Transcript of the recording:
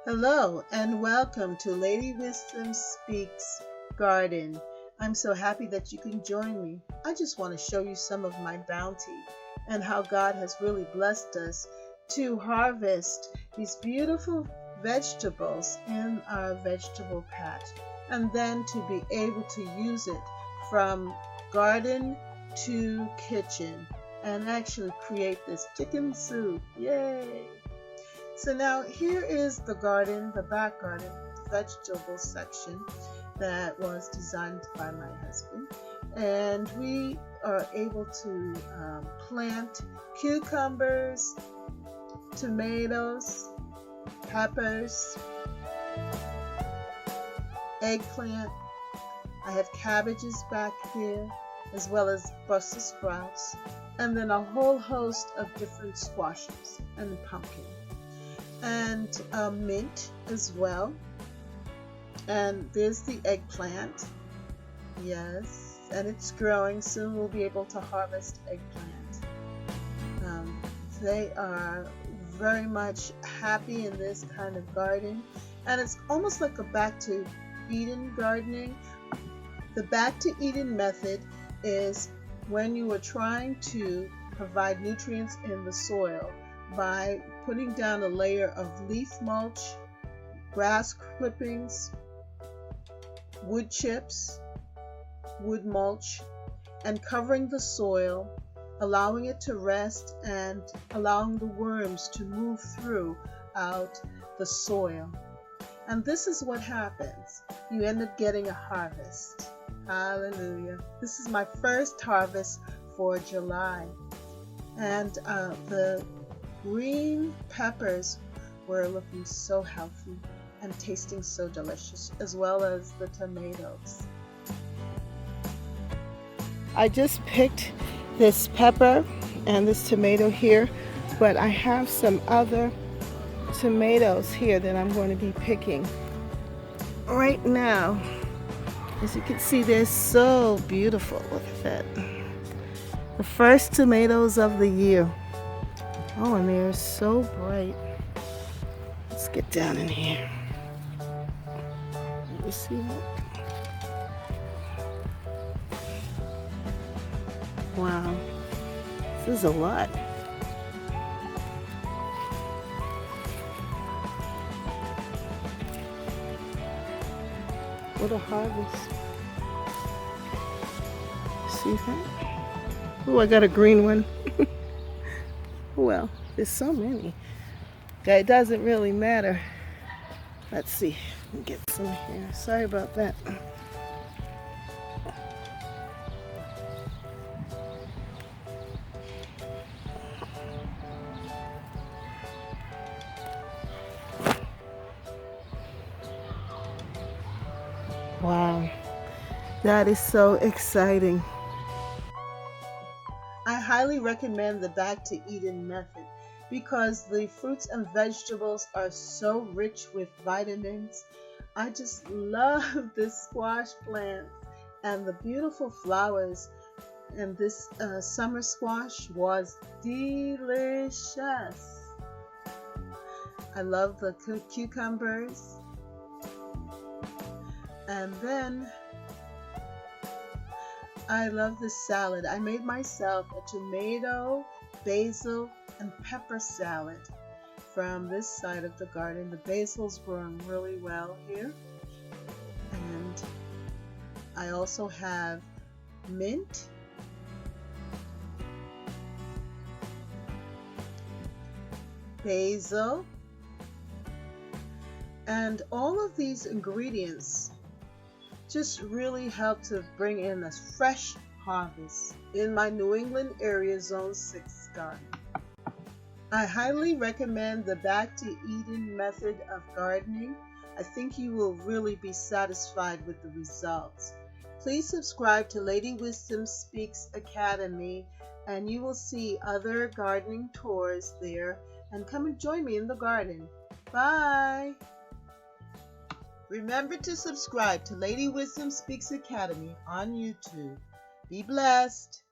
Hello and welcome to Lady Wisdom Speaks Garden. I'm so happy that you can join me. I just want to show you some of my bounty and how God has really blessed us to harvest these beautiful vegetables in our vegetable patch and then to be able to use it from garden to kitchen and actually create this chicken soup. Yay! So now here is the garden, the back garden, vegetable section that was designed by my husband. And we are able to plant cucumbers, tomatoes, peppers, eggplant. I have cabbages back here, as well as Brussels sprouts, and then a whole host of different squashes and pumpkin. And mint as well. And there's the eggplant. Yes, and it's growing. Soon we'll be able to harvest eggplant. They are very much happy in this kind of garden. And it's almost like a back to Eden gardening. The back to Eden method is when you are trying to provide nutrients in the soil by putting down a layer of leaf mulch, grass clippings, wood chips, wood mulch, and covering the soil, allowing it to rest and allowing the worms to move throughout the soil. And this is what happens. You end up getting a harvest. Hallelujah. This is my first harvest for July. And the green peppers were looking so healthy and tasting so delicious, as well as the tomatoes. I just picked this pepper and this tomato here, but I have some other tomatoes here that I'm going to be picking right now. As you can see, they're so beautiful. Look at that. The first tomatoes of the year. Oh, and they're so bright. Let's get down in here. You see that? Wow. This is a lot. What a harvest. See that? Oh, I got a green one. Well, there's so many that it doesn't really matter. Let's see. Let me get some here. Sorry about that. Wow, that is so exciting. I highly recommend the Back to Eden method because the fruits and vegetables are so rich with vitamins. I just love this squash plant and the beautiful flowers. And this summer squash was delicious. I love the cucumbers. And then I love this salad. I made myself a tomato, basil, and pepper salad from this side of the garden. The basil's growing really well here. And I also have mint, basil, and all of these ingredients just really help to bring in a fresh harvest in my New England area Zone 6 garden. I highly recommend the Back to Eden method of gardening. I think you will really be satisfied with the results. Please subscribe to Lady Wisdom Speaks Academy and you will see other gardening tours there, and come and join me in the garden. Bye! Remember to subscribe to Lady Wisdom Speaks Academy on YouTube. Be blessed.